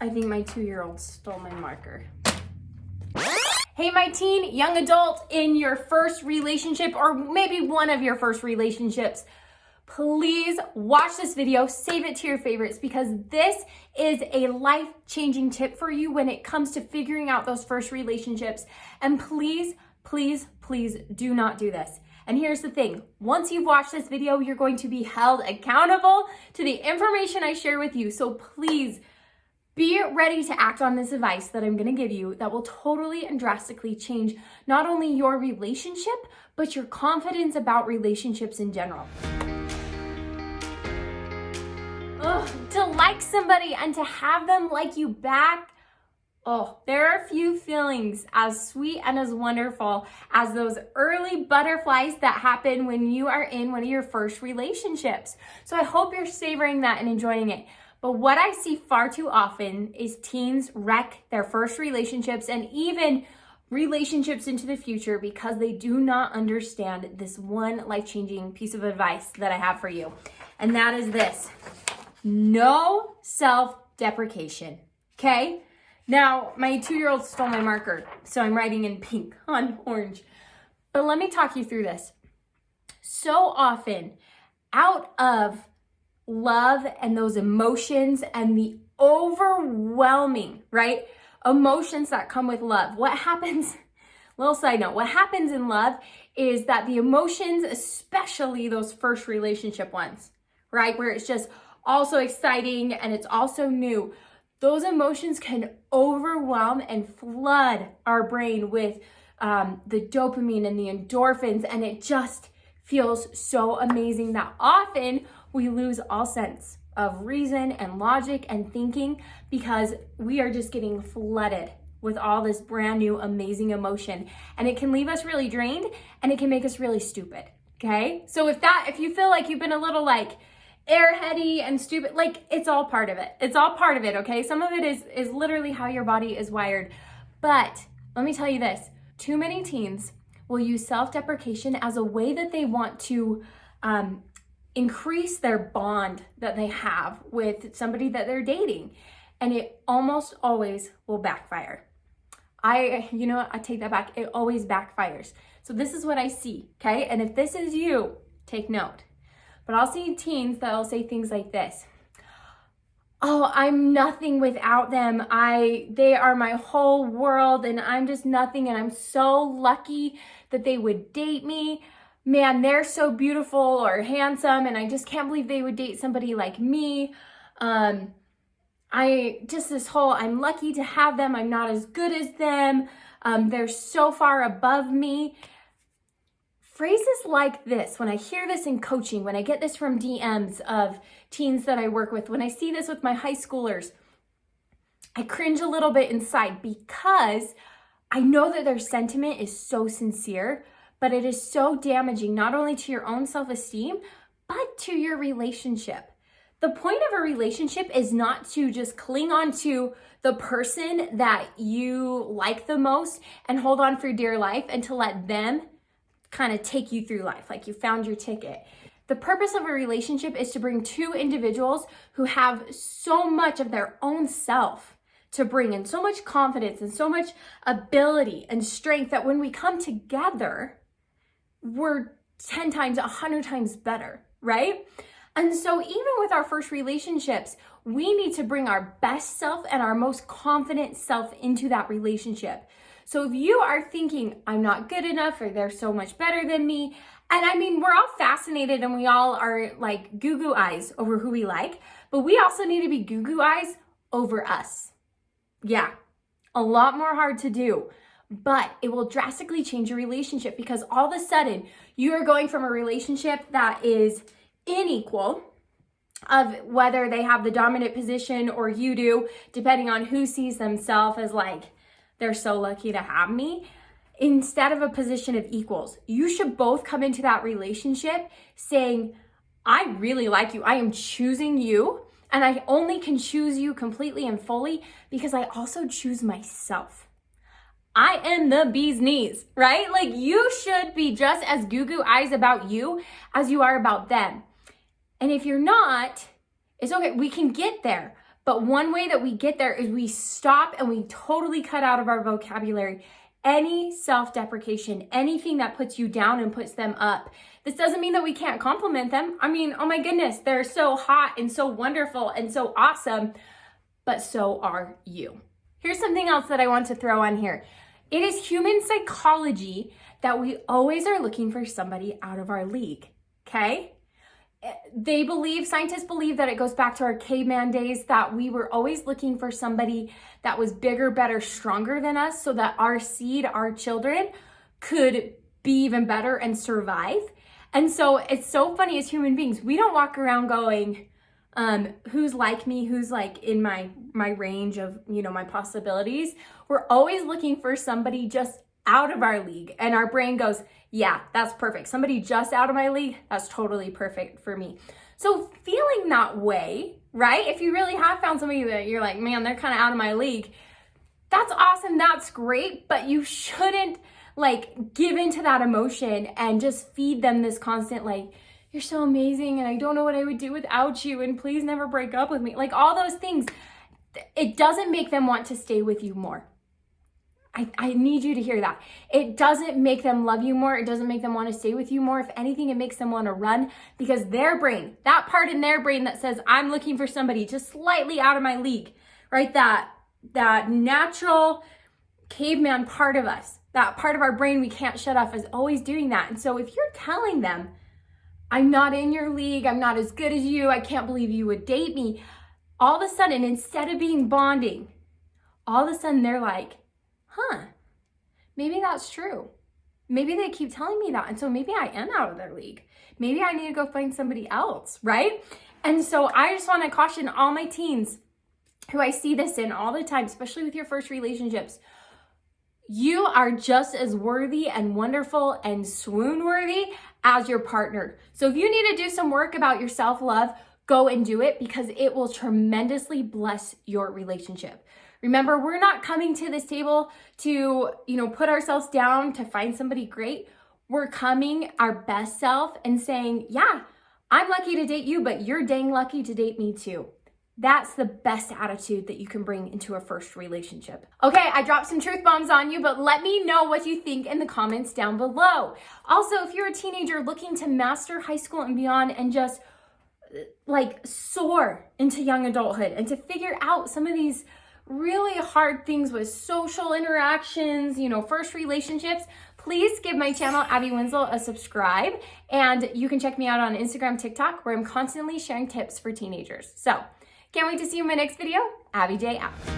I think my 2-year-old stole my marker. Hey, my teen, young adult in your first relationship, or maybe one of your first relationships, please watch this video, save it to your favorites, because this is a life-changing tip for you when it comes to figuring out those first relationships. And please, please, please do not do this. And here's the thing, once you've watched this video, you're going to be held accountable to the information I share with you. So please be ready to act on this advice that I'm gonna give you that will totally and drastically change not only your relationship, but your confidence about relationships in general. To like somebody and to have them like you back, there are few feelings as sweet and as wonderful as those early butterflies that happen when you are in one of your first relationships. So I hope you're savoring that and enjoying it. But what I see far too often is teens wreck their first relationships and even relationships into the future because they do not understand this one life-changing piece of advice that I have for you. And that is this: no self-deprecation, okay? Now, my 2-year-old stole my marker, so I'm writing in pink on orange. But let me talk you through this. So often, out of love and those emotions and the overwhelming, right, emotions that come with love, what happens, little side note, what happens in love is that the emotions, especially those first relationship ones, right, where it's just also exciting and it's also new, those emotions can overwhelm and flood our brain with the dopamine and the endorphins, and it just feels so amazing that often we lose all sense of reason and logic and thinking because we are just getting flooded with all this brand new amazing emotion, and it can leave us really drained and it can make us really stupid, okay? So if you feel like you've been a little like airheady and stupid, like it's all part of it. It's all part of it, okay? Some of it is literally how your body is wired. But let me tell you this, too many teens will use self-deprecation as a way that they want to increase their bond that they have with somebody that they're dating. And it almost always will backfire. You know what, I take that back. It always backfires. So this is what I see, okay? And if this is you, take note. But I'll see teens that'll say things like this: oh, I'm nothing without them. They are my whole world and I'm just nothing, and I'm so lucky that they would date me. Man, they're so beautiful or handsome and I just can't believe they would date somebody like me. I'm lucky to have them. I'm not as good as them. They're so far above me. Phrases like this, when I hear this in coaching, when I get this from DMs of teens that I work with, when I see this with my high schoolers, I cringe a little bit inside because I know that their sentiment is so sincere, but it is so damaging, not only to your own self-esteem, but to your relationship. The point of a relationship is not to just cling on to the person that you like the most and hold on for dear life and to let them kind of take you through life, like you found your ticket. The purpose of a relationship is to bring two individuals who have so much of their own self to bring, and so much confidence and so much ability and strength that when we come together, we're 10 times, 100 times better, right? And so even with our first relationships, we need to bring our best self and our most confident self into that relationship. So if you are thinking, I'm not good enough, or they're so much better than me, and I mean, we're all fascinated and we all are like goo-goo eyes over who we like, but we also need to be goo-goo eyes over us. Yeah, a lot more hard to do, but it will drastically change your relationship because all of a sudden you are going from a relationship that is unequal, of whether they have the dominant position or you do, depending on who sees themselves as like, they're so lucky to have me, instead of a position of equals. You should both come into that relationship saying, I really like you. I am choosing you, and I only can choose you completely and fully because I also choose myself. I am the bee's knees, right? Like, you should be just as goo-goo eyes about you as you are about them. And if you're not, it's okay. We can get there. But one way that we get there is we stop and we totally cut out of our vocabulary any self-deprecation, anything that puts you down and puts them up. This doesn't mean that we can't compliment them. I mean, oh my goodness, they're so hot and so wonderful and so awesome, but so are you. Here's something else that I want to throw on here. It is human psychology that we always are looking for somebody out of our league, okay? Scientists believe that it goes back to our caveman days, that we were always looking for somebody that was bigger, better, stronger than us so that our seed, our children, could be even better and survive. And so it's so funny as human beings, we don't walk around going, who's like me, who's like in my range of, my possibilities. We're always looking for somebody just out of our league, and our brain goes, yeah, that's perfect. Somebody just out of my league, that's totally perfect for me. So feeling that way, right? If you really have found somebody that you're like, man, they're kind of out of my league, that's awesome, that's great, but you shouldn't give into that emotion and just feed them this constant you're so amazing and I don't know what I would do without you and please never break up with me. All those things, it doesn't make them want to stay with you more. I need you to hear that. It doesn't make them love you more. It doesn't make them want to stay with you more. If anything, it makes them want to run, because their brain, that part in their brain that says, I'm looking for somebody just slightly out of my league, right? That natural caveman part of us, that part of our brain we can't shut off, is always doing that. And so if you're telling them, I'm not in your league, I'm not as good as you, I can't believe you would date me, all of a sudden, instead of being bonding, all of a sudden they're like, maybe that's true. Maybe they keep telling me that. And so maybe I am out of their league. Maybe I need to go find somebody else, right? And so I just want to caution all my teens who I see this in all the time, especially with your first relationships. You are just as worthy and wonderful and swoon worthy as your partner. So if you need to do some work about your self-love, go and do it, because it will tremendously bless your relationship. Remember, we're not coming to this table to, put ourselves down to find somebody great. We're coming our best self and saying, yeah, I'm lucky to date you, but you're dang lucky to date me too. That's the best attitude that you can bring into a first relationship. Okay, I dropped some truth bombs on you, but let me know what you think in the comments down below. Also, if you're a teenager looking to master high school and beyond and just soar into young adulthood and to figure out some of these really hard things with social interactions, first relationships, please give my channel, Abbi Winslow, a subscribe. And you can check me out on Instagram, TikTok, where I'm constantly sharing tips for teenagers. So, can't wait to see you in my next video. Abbi J out.